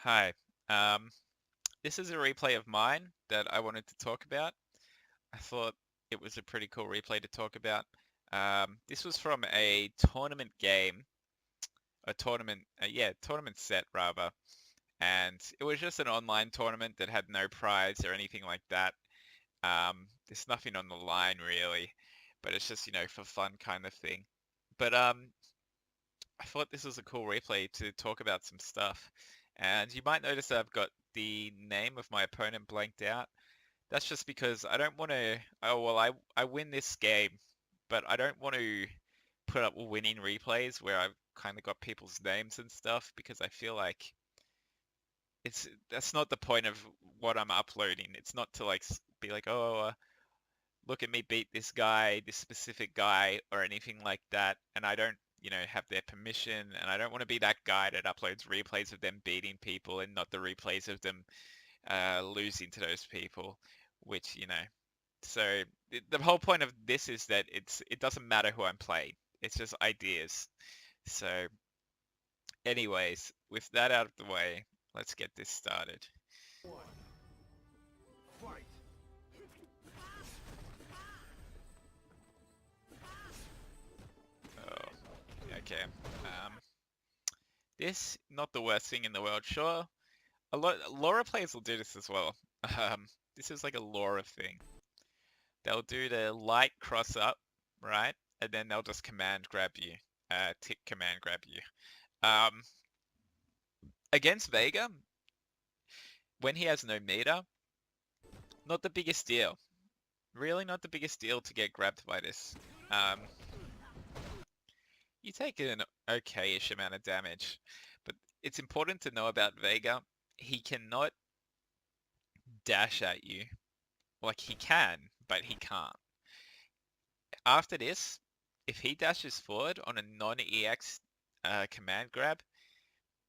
Hi. Um, this is a replay of mine that I wanted to talk about. I thought it was a pretty cool replay to talk about. This was from a tournament game, a tournament, yeah, tournament set rather, and it was just an online tournament that had no prize or anything like that. There's nothing on the line really, but it's just, for fun kind of thing. But I thought this was a cool replay to talk about some stuff. And you might notice that I've got the name of my opponent blanked out. That's just because I don't want to. Oh, well, I win this game, but I don't want to put up winning replays where I've kind of got people's names and stuff because I feel like that's not the point of what I'm uploading. It's not to like be like, oh, look at me beat this guy, this specific guy, or anything like that. And I don't, have their permission. And I don't want to be that guy that uploads replays of them beating people and not the replays of them losing to those people, which, So the whole point of this is that it doesn't matter who I'm playing. It's just ideas. So, anyways, with that out of the way, let's get this started. Oh, okay. Um, this not the worst thing in the world, sure. A lot Laura players will do this as well. This is like a Laura thing. They'll do the light cross up, right? And then they'll just command grab you. Tick command grab you. Um, Against Vega, when he has no meter, not the biggest deal. Really not the biggest deal to get grabbed by this. Um, you take an okay-ish amount of damage, but it's important to know about Vega. He cannot dash at you. Like he can, but he can't. After this, if he dashes forward on a non-EX command grab,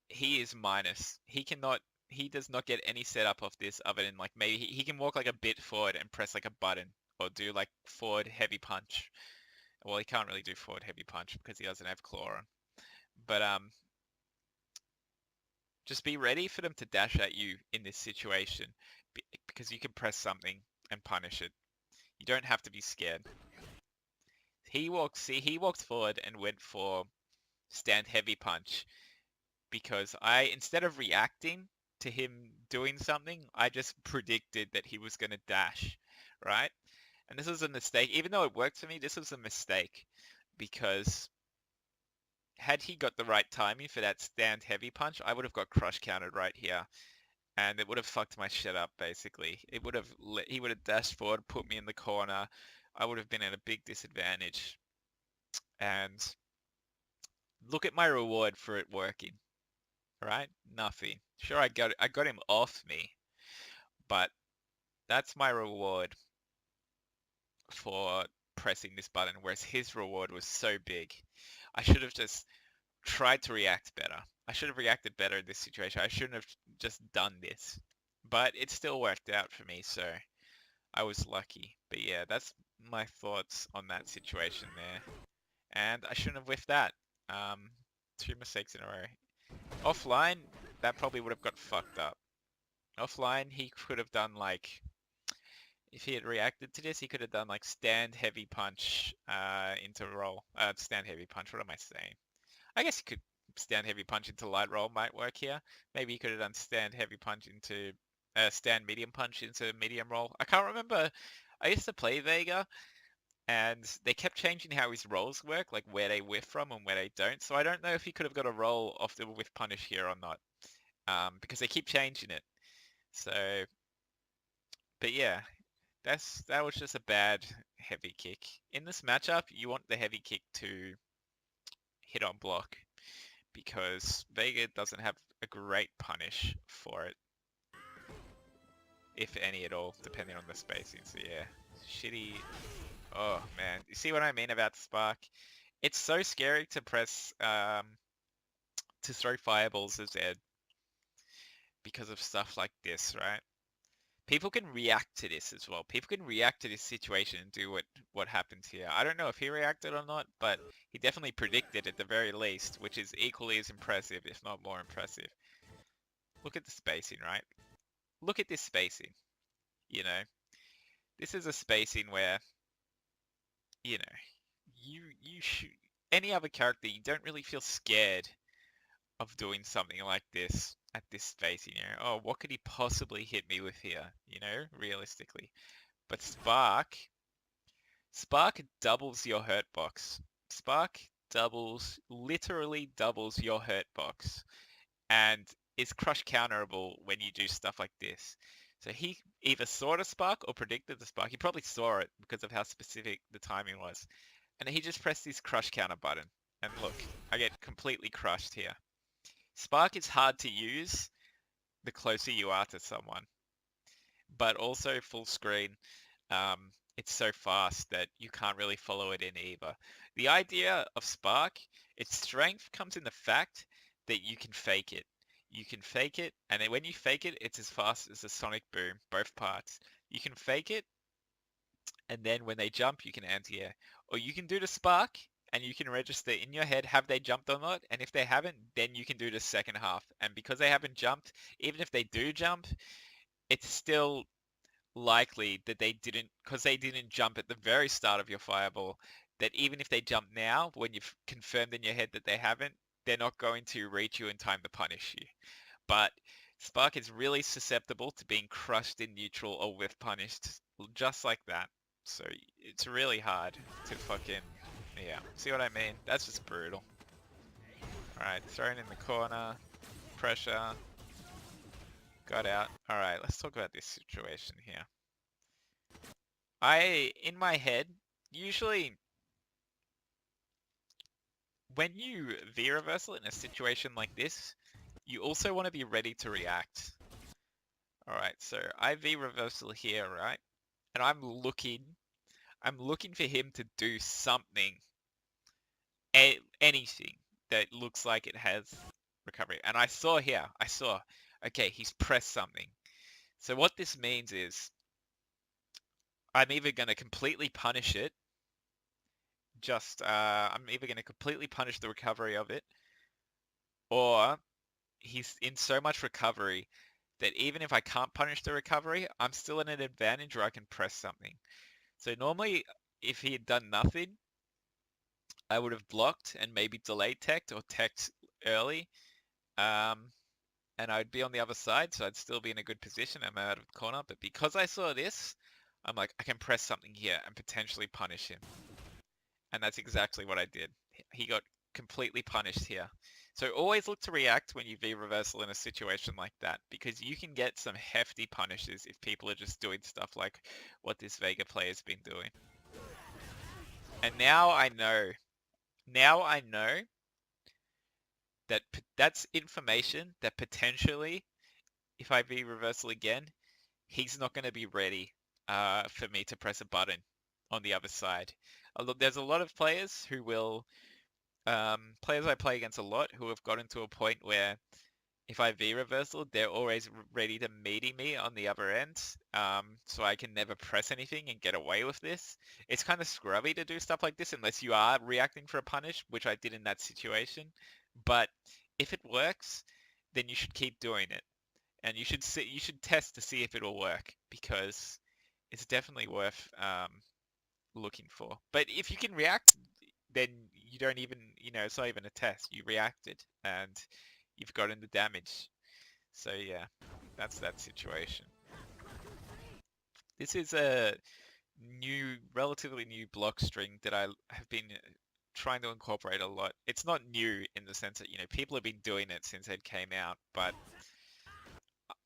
he is minus. He does not get any setup of this other than like maybe he can walk like a bit forward and press like a button or do like forward heavy punch. Well, he can't really do forward heavy punch because he doesn't have claw on. But just be ready for them to dash at you in this situation because you can press something and punish it. You don't have to be scared. He walked forward and went for stand heavy punch because instead of reacting to him doing something, I just predicted that he was going to dash, right? And this was a mistake. Even though it worked for me, this was a mistake because had he got the right timing for that stand heavy punch, I would have got crush counted right here. And it would have fucked my shit up, basically. He would have dashed forward, put me in the corner. I would have been at a big disadvantage. And look at my reward for it working, right? Nothing. Sure, I got him off me, but that's my reward for pressing this button, whereas his reward was so big. I should have just tried to react better. I should have reacted better in this situation. I shouldn't have just done this. But it still worked out for me, so I was lucky. But yeah, that's my thoughts on that situation there. And I shouldn't have whiffed that. Um, Two mistakes in a row. Offline, that probably would have got fucked up. Offline, he could have done like, if he had reacted to this, he could have done like stand heavy punch into roll. Stand heavy punch, what am I saying? I guess he could stand heavy punch into light roll might work here. Maybe he could have done stand heavy punch into stand medium punch into medium roll. I can't remember. I used to play Vega and they kept changing how his rolls work, like where they whiff from and where they don't. So I don't know if he could have got a roll off the whiff punish here or not, because they keep changing it. So, but yeah, that was just a bad heavy kick. In this matchup, you want the heavy kick to hit on block because Vega doesn't have a great punish for it, if any at all, depending on the spacing. So yeah, shitty. Oh man, you see what I mean about Spark? It's so scary to press to throw fireballs as Ed because of stuff like this, right? People can react to this as well. People can react to this situation and do what happens here. I don't know if he reacted or not, but he definitely predicted at the very least, which is equally as impressive, if not more impressive. look at the spacing, right? Look at this spacing, you know. This is a spacing where, you know, you shoot any other character, you don't really feel scared of doing something like this at this spacing, you know. Oh, what could he possibly hit me with here, you know, realistically. But Spark doubles your hurt box. Spark literally doubles your hurt box, and is crush counterable when you do stuff like this. So he either saw the spark or predicted the spark. He probably saw it because of how specific the timing was. And he just pressed this crush counter button. And look, I get completely crushed here. Spark is hard to use the closer you are to someone, but also full screen, it's so fast that you can't really follow it in either. The idea of Spark, its strength comes in the fact that you can fake it. You can fake it, and then when you fake it, it's as fast as a sonic boom, both parts. You can fake it, and then when they jump, you can anti-air. Or you can do the Spark, and you can register in your head, have they jumped or not? And if they haven't, then you can do the second half. And because they haven't jumped, even if they do jump, it's still likely that they didn't, because they didn't jump at the very start of your fireball, that even if they jump now, when you've confirmed in your head that they haven't, they're not going to reach you in time to punish you. But Spark is really susceptible to being crushed in neutral or whiff punished, just like that. So it's really hard to fucking, yeah, see what I mean? That's just brutal. Alright, thrown in the corner, pressure, got out. Alright, let's talk about this situation here. In my head, usually when you V-reversal in a situation like this, you also want to be ready to react. Alright, so I V-reversal here, right? And I'm looking for him to do something, anything that looks like it has recovery. And I saw here, okay, he's pressed something. So what this means is, I'm either going to completely punish it, I'm either going to completely punish the recovery of it, or he's in so much recovery that even if I can't punish the recovery, I'm still in an advantage where I can press something. So normally, if he had done nothing, I would have blocked and maybe delayed teched or teched early, and I'd be on the other side, so I'd still be in a good position. I'm out of the corner, but because I saw this, I'm like, I can press something here and potentially punish him. And that's exactly what I did. He got completely punished here. So always look to react when you V-reversal in a situation like that, because you can get some hefty punishes if people are just doing stuff like what this Vega player's been doing. And now I know that that's information that potentially, if I V-reversal again, he's not going to be ready for me to press a button on the other side. There's a lot of players who will, players I play against a lot who have gotten to a point where if I V-reversal, they're always ready to meaty me on the other end, so I can never press anything and get away with this. It's kind of scrubby to do stuff like this unless you are reacting for a punish, which I did in that situation. But if it works, then you should keep doing it. And you should test to see if it'll work, because it's definitely worth looking for. But if you can react, then you don't even, it's not even a test. You reacted and you've gotten the damage. So yeah, that's that situation. This is a relatively new block string that I have been trying to incorporate a lot. It's not new in the sense that, people have been doing it since it came out, but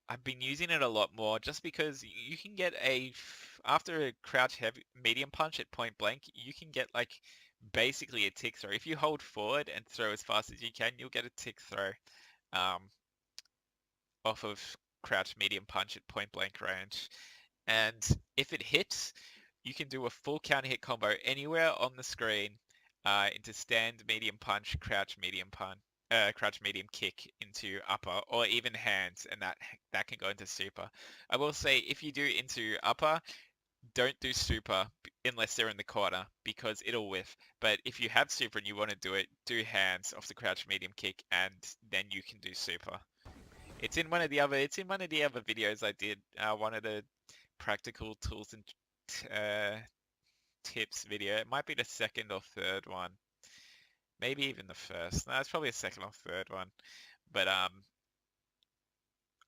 I've been using it a lot more just because you can get after a crouch heavy medium punch at point blank, you can get like basically a tick throw. If you hold forward and throw as fast as you can, you'll get a tick throw um, off of crouch medium punch at point blank range. And if it hits, you can do a full counter hit combo anywhere on the screen into stand medium punch, crouch medium punch. Crouch medium kick into upper, or even hands, and that can go into super. I will say, if you do into upper, don't do super unless they're in the corner, because it'll whiff. But if you have super and you want to do it, do hands off the crouch medium kick, and then you can do super. It's in one of the other videos I did. One of the practical tools and uh, tips video. It might be the second or third one. Maybe even the first. No, it's probably the second or third one. But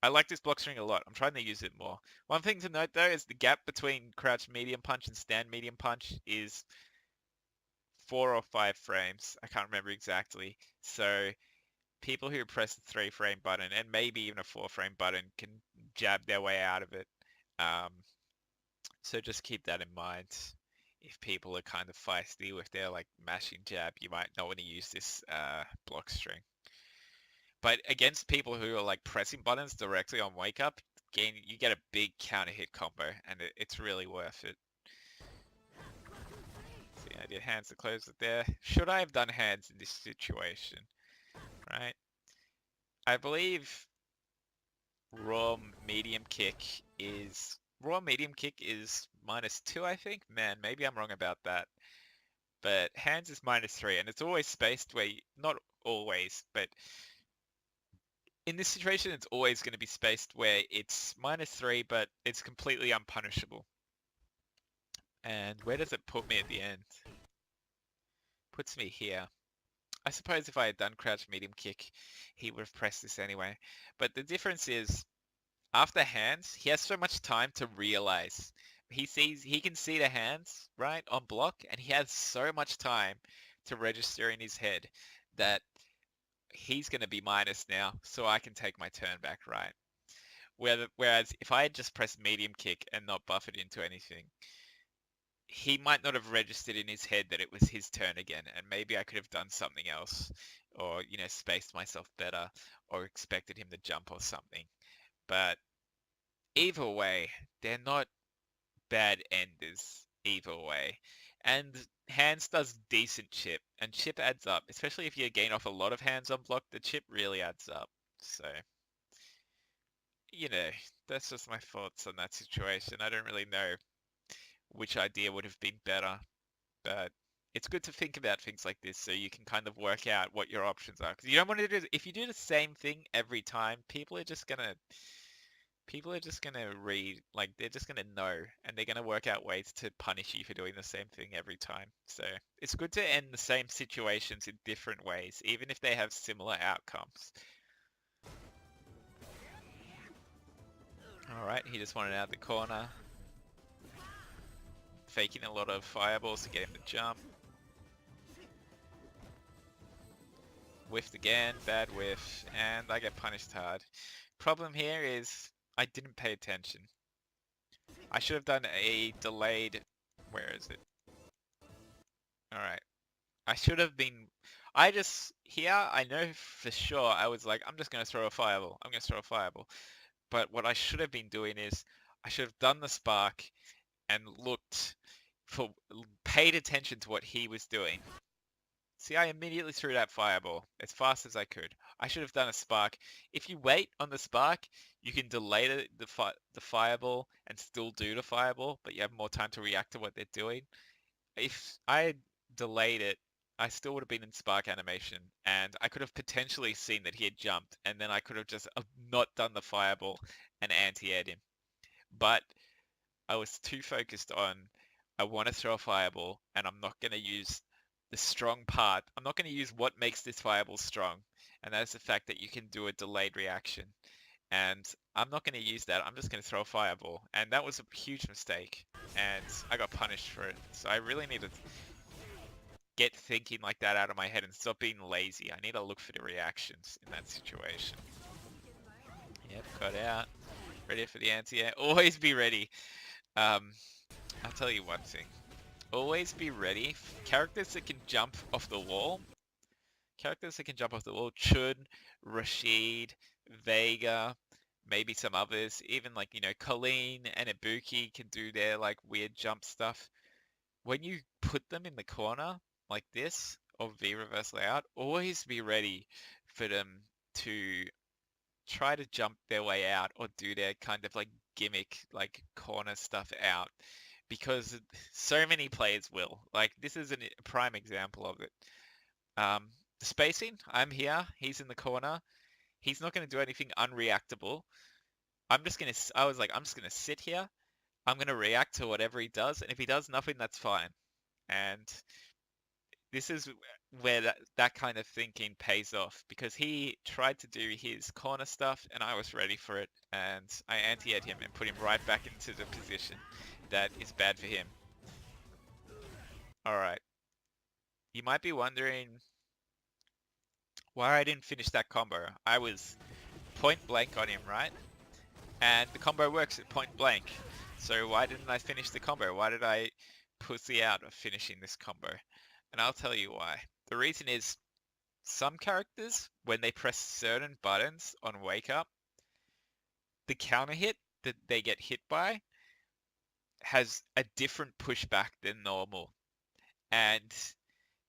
I like this block string a lot. I'm trying to use it more. One thing to note though is the gap between crouch medium punch and stand medium punch is 4 or 5 frames. I can't remember exactly. So people who press the 3 frame button and maybe even a 4 frame button can jab their way out of it. Um, so just keep that in mind. If people are kind of feisty with their like mashing jab, you might not want to use this block string. But against people who are like pressing buttons directly on wake up, you get a big counter hit combo, and it's really worth it. See, I did hands to close it there. Should I have done hands in this situation? Right? I believe raw medium kick is -2, I think. Man, maybe I'm wrong about that. But hands is -3, and it's always spaced where not always, but in this situation, it's always going to be spaced where it's -3, but it's completely unpunishable. And where does it put me at the end? Puts me here. I suppose if I had done crouch medium kick, he would have pressed this anyway. But the difference is, after hands, he has so much time to realize. He can see the hands, right, on block, and he has so much time to register in his head that he's going to be minus now, so I can take my turn back, right? Whereas if I had just pressed medium kick and not buffered into anything, he might not have registered in his head that it was his turn again, and maybe I could have done something else, or, spaced myself better, or expected him to jump or something. But either way, they're not bad enders either way. And hands does decent chip, and chip adds up, especially if you gain off a lot of hands on block, the chip really adds up. So, you know, that's just my thoughts on that situation. I don't really know which idea would have been better, but it's good to think about things like this so you can kind of work out what your options are. Because you don't want to do, if you do the same thing every time, people are just gonna read, like they're just gonna know, and they're gonna work out ways to punish you for doing the same thing every time. So it's good to end the same situations in different ways, even if they have similar outcomes. All right, he just wanted out the corner, faking a lot of fireballs to get him to jump. Whiffed again, bad whiff, and I get punished hard. Problem here is I didn't pay attention. I should have done a delayed... Where is it? Alright. I should have been... I know for sure I was like, I'm just going to throw a fireball. I'm going to throw a fireball. But what I should have been doing is, I should have done the spark and paid attention to what he was doing. See, I immediately threw that fireball as fast as I could. I should have done a spark. If you wait on the spark, you can delay the fireball and still do the fireball, but you have more time to react to what they're doing. If I had delayed it, I still would have been in spark animation, and I could have potentially seen that he had jumped, and then I could have just not done the fireball and anti-aired him. But I was too focused on, I want to throw a fireball, and I'm not going to use the strong part. I'm not going to use what makes this fireball strong, and that is the fact that you can do a delayed reaction. And I'm not going to use that. I'm just going to throw a fireball, and that was a huge mistake, and I got punished for it. So I really need to get thinking like that out of my head and stop being lazy. I need to look for the reactions in that situation. Yep, got out. Ready for the anti-air. Always be ready. I'll tell you one thing. Always be ready. Characters that can jump off the wall. Chun, Rashid, Vega, maybe some others. Even like, Colleen and Ibuki can do their like weird jump stuff. When you put them in the corner like this, or V reverse layout, always be ready for them to try to jump their way out or do their kind of like gimmick, like corner stuff out, because so many players will. Like this is a prime example of it. The spacing, I'm here, he's in the corner. He's not going to do anything unreactable. I was like, I'm just going to sit here. I'm going to react to whatever he does. And if he does nothing, that's fine. And this is where that kind of thinking pays off because he tried to do his corner stuff and I was ready for it. And I anti-ed him and put him right back into the position that is bad for him. All right. You might be wondering why I didn't finish that combo. I was point blank on him, right? And the combo works at point blank. So why didn't I finish the combo? Why did I pussy out of finishing this combo? And I'll tell you why. The reason is some characters, when they press certain buttons on Wake Up, the counter hit that they get hit by has a different pushback than normal. And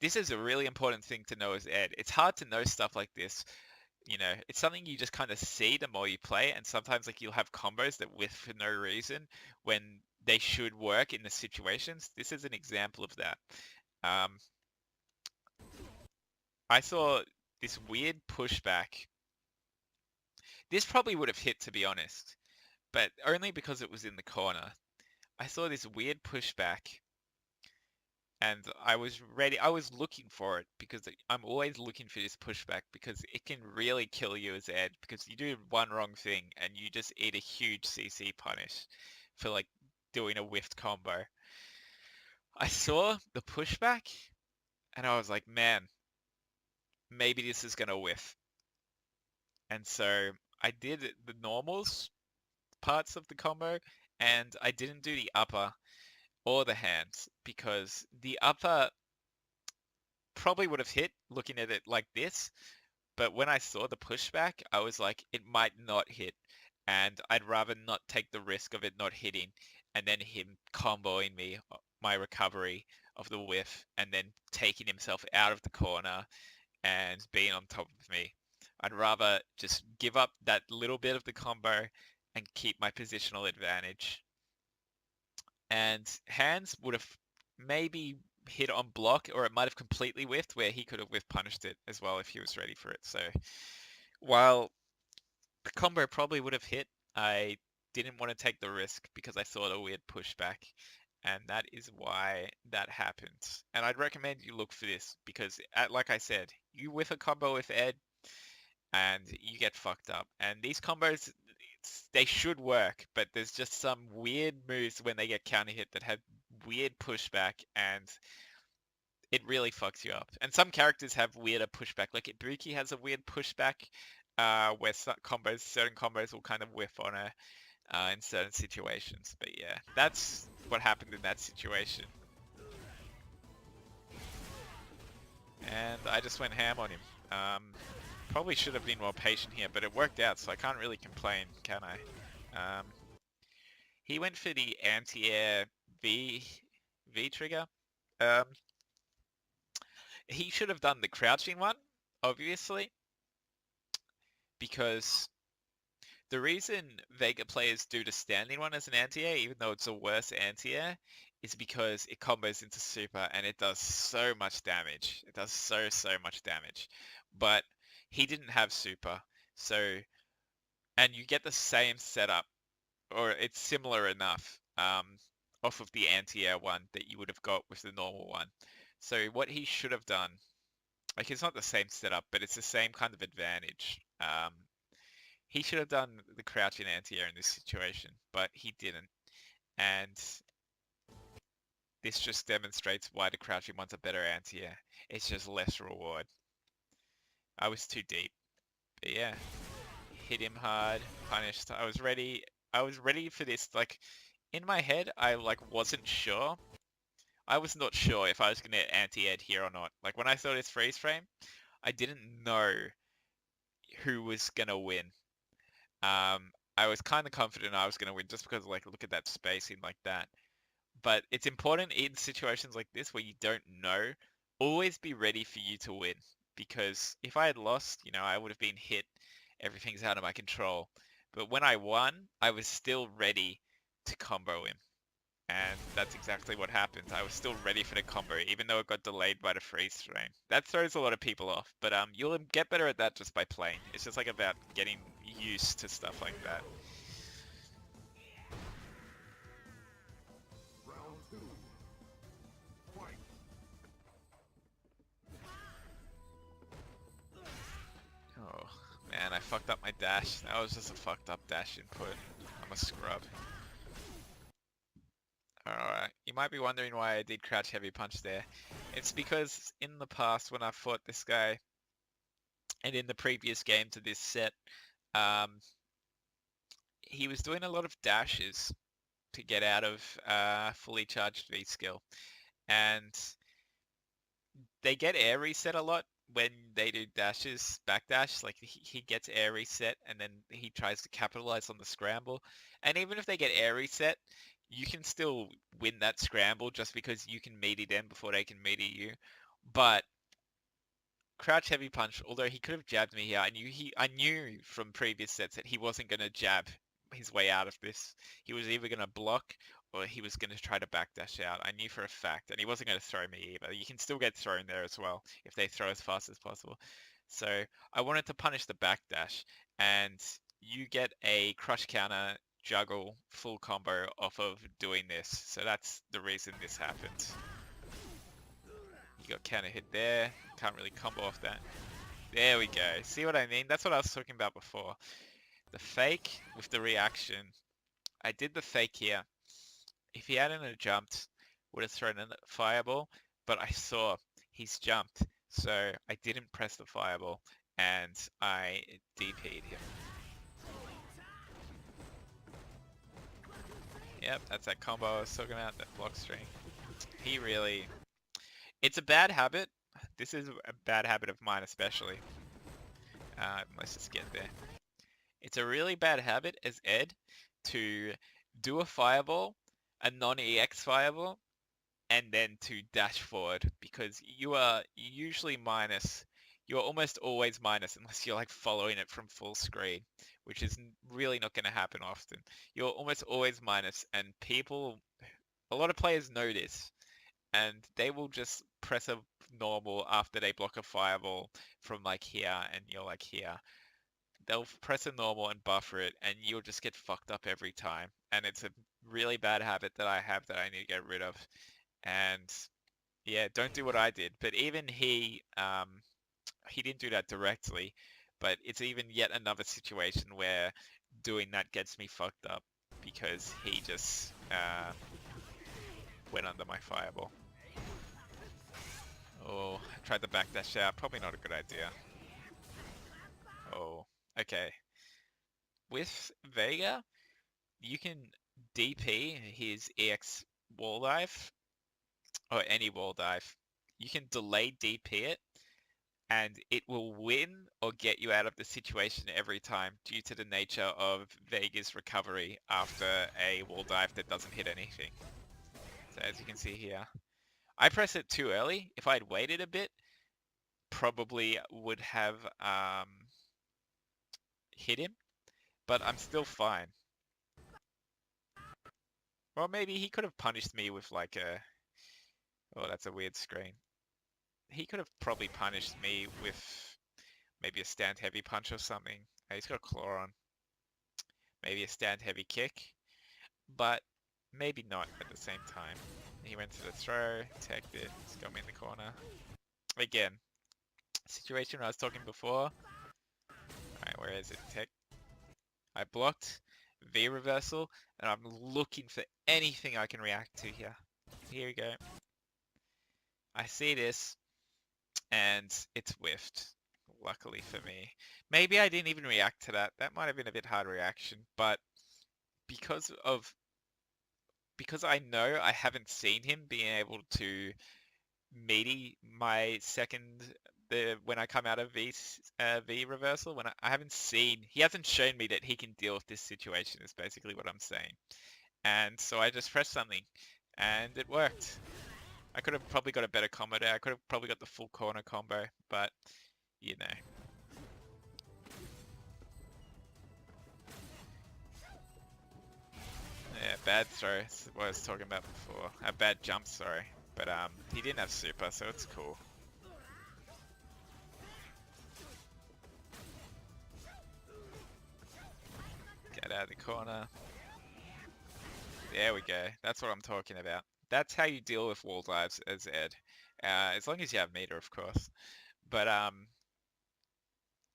this is a really important thing to know as Ed. It's hard to know stuff like this. It's something you just kind of see the more you play, and sometimes like you'll have combos that whiff for no reason when they should work in the situations. This is an example of that. I saw this weird pushback. This probably would have hit, to be honest, but only because it was in the corner. I saw this weird pushback and I was ready. I was looking for it because I'm always looking for this pushback because it can really kill you as Ed because you do one wrong thing and you just eat a huge CC punish for like doing a whiffed combo. I saw the pushback and I was like, man, maybe this is gonna whiff. And so I did the normals parts of the combo and I didn't do the upper or the hands because the upper probably would have hit looking at it like this, but when I saw the pushback, I was like, it might not hit, and I'd rather not take the risk of it not hitting, and then him comboing me my recovery of the whiff, and then taking himself out of the corner and being on top of me. I'd rather just give up that little bit of the combo and keep my positional advantage. And hands would have maybe hit on block, or it might have completely whiffed where he could have whiff punished it as well if he was ready for it. So while the combo probably would have hit, I didn't want to take the risk because I saw a weird pushback. And that is why that happened. And I'd recommend you look for this because, like I said, you whiff a combo with Ed and you get fucked up. And these combos, they should work, but there's just some weird moves when they get counter hit that have weird pushback and it really fucks you up. And some characters have weirder pushback. Like Ibuki has a weird pushback where certain combos will kind of whiff on her in certain situations. But yeah, that's what happened in that situation. And I just went ham on him. Probably should have been more patient here, but it worked out, so I can't really complain, can I? He went for the anti-air V trigger. He should have done the crouching one, obviously, because the reason Vega players do the standing one as an anti-air, even though it's a worse anti-air, is because it combos into super and it does so much damage. It does so much damage. But he didn't have super, so and you get the same setup, or it's similar enough, off of the anti-air one that you would have got with the normal one. So what he should have done, like it's not the same setup, but it's the same kind of advantage. He should have done the crouching anti-air in this situation, but he didn't. And this just demonstrates why the crouching one's a better anti-air. It's just less reward. I was too deep. But yeah, hit him hard, punished. I was ready. I was ready for this. Like, in my head, I wasn't sure. I was not sure if I was gonna anti-ed here or not. Like when I saw this freeze frame, I didn't know who was gonna win. I was kind of confident I was gonna win just because like look at that spacing like that. But it's important in situations like this where you don't know, always be ready for you to win. Because if I had lost, I would have been hit. Everything's out of my control. But when I won, I was still ready to combo him. And that's exactly what happened. I was still ready for the combo, even though it got delayed by the freeze frame. That throws a lot of people off, but you'll get better at that just by playing. It's just like about getting used to stuff like that. Oh, man, I fucked up my dash. That was just a fucked up dash input. I'm a scrub. Alright, you might be wondering why I did crouch heavy punch there. It's because in the past when I fought this guy, and in the previous game to this set, um, he was doing a lot of dashes to get out of fully charged V skill. And they get air reset a lot when they do dashes, backdash. Like he gets air reset and then he tries to capitalize on the scramble. And even if they get air reset, you can still win that scramble just because you can meaty them before they can meaty you. But crouch heavy punch, although he could have jabbed me here, I knew from previous sets that he wasn't going to jab his way out of this. He was either going to block or he was going to try to backdash out. I knew for a fact, and he wasn't going to throw me either. You can still get thrown there as well if they throw as fast as possible. So I wanted to punish the backdash, and you get a crush counter juggle full combo off of doing this. So that's the reason this happened. You got counter hit there. Can't really combo off that. There we go. See what I mean? That's what I was talking about before. The fake with the reaction. I did the fake here. If he hadn't jumped, would have thrown a fireball, but I saw he's jumped, so I didn't press the fireball, and I DP'd him. Yep, that's that combo I was talking about, that block string. He really... It's a bad habit. This is a bad habit of mine especially. Let's just get there. It's a really bad habit as Ed to do a fireball, a non-EX fireball, and then to dash forward because you are usually minus. You're almost always minus unless you're like following it from full screen, which is really not going to happen often. You're almost always minus, and a lot of players know this, and they will just press a normal after they block a fireball from like here, and you're like here. They'll press a normal and buffer it, and you'll just get fucked up every time. And it's a really bad habit that I have that I need to get rid of. And yeah, don't do what I did. But even he didn't do that directly. But it's even yet another situation where doing that gets me fucked up because he just went under my fireball. Oh, I tried to backdash out. Probably not a good idea. Oh, okay. With Vega, you can DP his EX wall dive, or any wall dive. You can delay DP it, and it will win or get you out of the situation every time due to the nature of Vega's recovery after a wall dive that doesn't hit anything. So as you can see here, I pressed it too early. If I'd waited a bit, probably would have hit him, but I'm still fine. Or maybe he could have punished me with like a... Oh, that's a weird screen. He could have probably punished me with maybe a stand heavy punch or something. Oh, he's got a claw on. Maybe a stand heavy kick. But maybe not at the same time. He went to the throw, teched it, it's got me in the corner. Again, situation I was talking before. Alright, where is it? Tech. I blocked V reversal, and I'm looking for anything I can react to here. Here we go. I see this, and it's whiffed, luckily for me. Maybe I didn't even react to that. That might have been a bit hard reaction, but because I know I haven't seen him being able to meaty my second when I come out of V reversal, when I haven't seen, he hasn't shown me that he can deal with this situation is basically what I'm saying. And so I just pressed something and it worked. I could have probably got a better combo there. I could have probably got the full corner combo, but you know. Yeah, bad throw. That's what I was talking about before. A bad jump, sorry. But he didn't have super, so it's cool. Get out of the corner. There we go. That's what I'm talking about. That's how you deal with wall dives as Ed. As long as you have meter, of course. But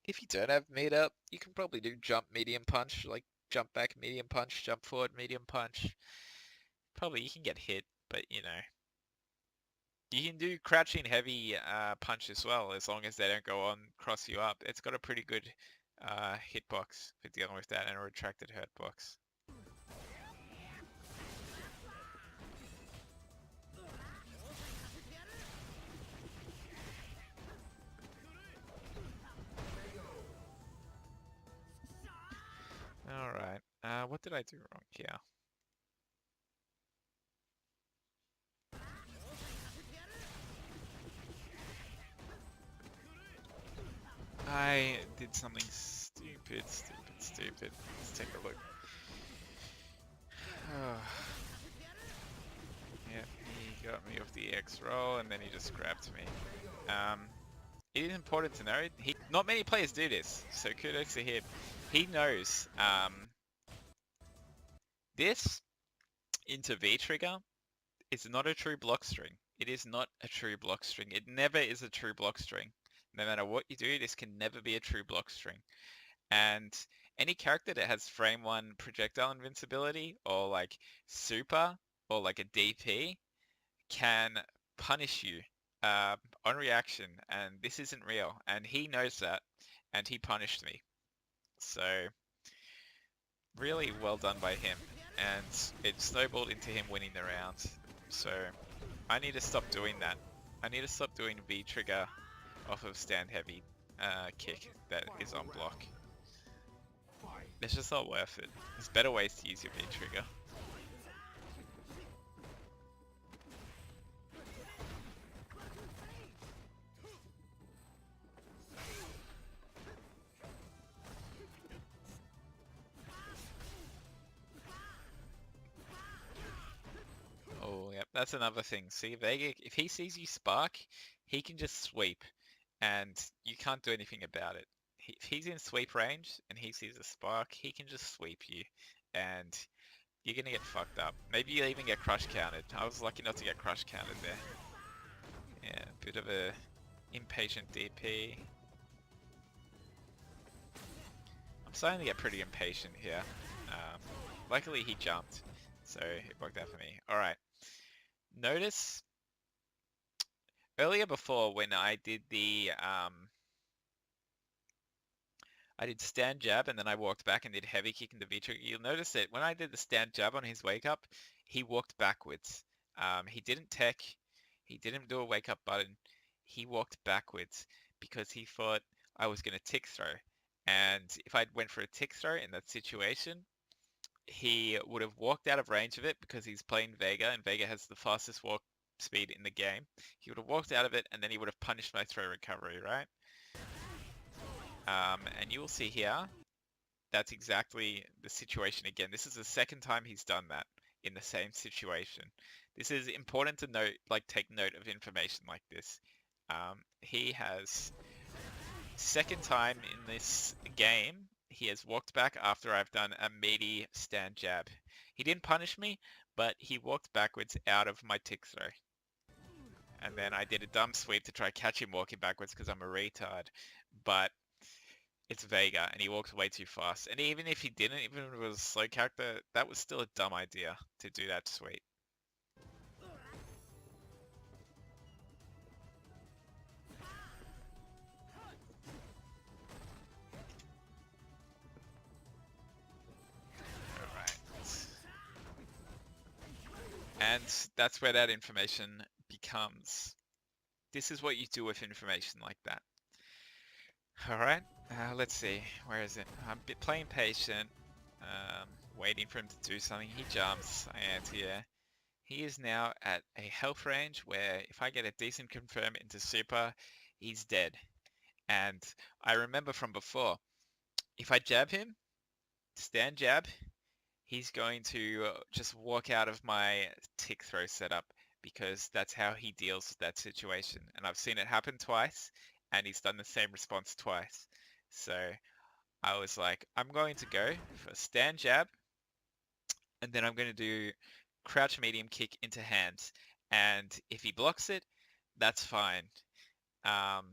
if you don't have meter, you can probably do jump medium punch, like jump back medium punch, jump forward medium punch. Probably you can get hit, but you know. You can do crouching heavy punch as well, as long as they don't go on cross you up. It's got a pretty good hitbox for dealing with that, and a retracted hurtbox. Alright, what did I do wrong here? I did something stupid. Let's take a look. Yep, he got me off the X roll and then he just grabbed me. It is important to know, not many players do this, so kudos to him. He knows this into V trigger is not a true block string. It is not a true block string. It never is a true block string. No matter what you do, this can never be a true block string. And any character that has frame 1 projectile invincibility or like super or like a DP can punish you on reaction, and this isn't real. And he knows that, and he punished me. So really well done by him, and it snowballed into him winning the round. So I need to stop doing that. I need to stop doing V trigger off of stand heavy kick that is on block. It's just not worth it. There's better ways to use your V trigger. Oh, yep, that's another thing. See, Vega, if he sees you spark, he can just sweep, and you can't do anything about it. If he's in sweep range and he sees a spark, he can just sweep you, and you're gonna get fucked up. Maybe you'll even get crush counted. I was lucky not to get crush counted there. Yeah, bit of a impatient DP. I'm starting to get pretty impatient here. Luckily he jumped, so it worked out for me. Alright. Notice earlier before when I did the I did stand jab and then I walked back and did heavy kick into V trigger. You'll notice that when I did the stand jab on his wake up, he walked backwards. He didn't tech, he didn't do a wake up button. He walked backwards because he thought I was going to tick throw. And if I went for a tick throw in that situation, he would have walked out of range of it because he's playing Vega, and Vega has the fastest walk speed in the game. He would have walked out of it, and then he would have punished my throw recovery, right? And you will see here, that's exactly the situation again. This is the second time he's done that in the same situation. This is important to note, like take note of information like this. He has, second time in this game, he has walked back after I've done a meaty stand jab. He didn't punish me, but he walked backwards out of my tick throw. And then I did a dumb sweep to try catch him walking backwards because I'm a retard. But it's Vega and he walks way too fast. And even if he didn't, even if it was a slow character, that was still a dumb idea to do that sweep. And that's where that information becomes. This is what you do with information like that. Alright, let's see. Where is it? I'm playing patient, waiting for him to do something. He jumps, I anti-air. He is now at a health range where if I get a decent confirm into super, he's dead. And I remember from before, if I jab him, stand jab, he's going to just walk out of my tick throw setup because that's how he deals with that situation. And I've seen it happen twice, and he's done the same response twice. So I was like, I'm going to go for stand jab, and then I'm going to do crouch medium kick into hands. And if he blocks it, that's fine. Um,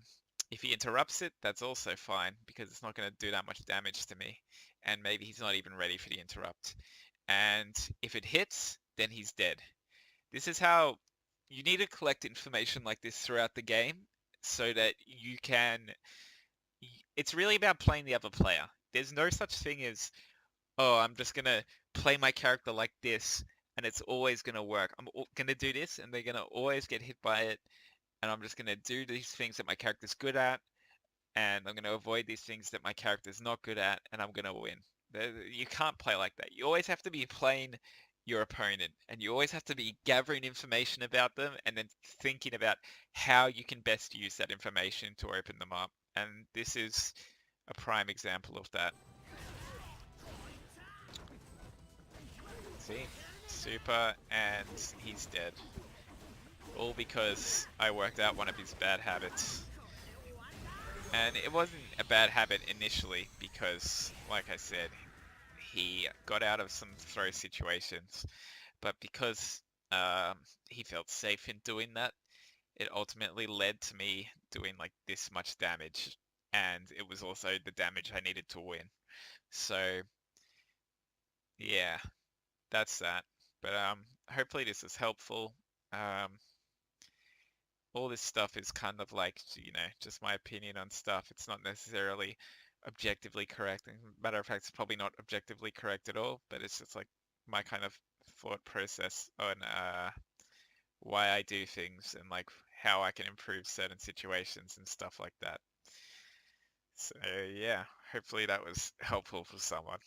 if he interrupts it, that's also fine because it's not going to do that much damage to me. And maybe he's not even ready for the interrupt. And if it hits, then he's dead. This is how you need to collect information like this throughout the game so that you can. It's really about playing the other player. There's no such thing as, oh, I'm just going to play my character like this and it's always going to work. I'm going to do this and they're going to always get hit by it. And I'm just going to do these things that my character's good at, and I'm going to avoid these things that my character's not good at, and I'm going to win. You can't play like that. You always have to be playing your opponent, and you always have to be gathering information about them, and then thinking about how you can best use that information to open them up. And this is a prime example of that. See? Super, and he's dead. All because I worked out one of his bad habits. And it wasn't a bad habit initially because, like I said, he got out of some throw situations, but because he felt safe in doing that, it ultimately led to me doing like this much damage, and it was also the damage I needed to win. So yeah, that's that. But hopefully this is helpful. Um, all this stuff is kind of like, just my opinion on stuff. It's not necessarily objectively correct. And matter of fact, it's probably not objectively correct at all, but it's just like my kind of thought process on why I do things and like how I can improve certain situations and stuff like that. So yeah, hopefully that was helpful for someone.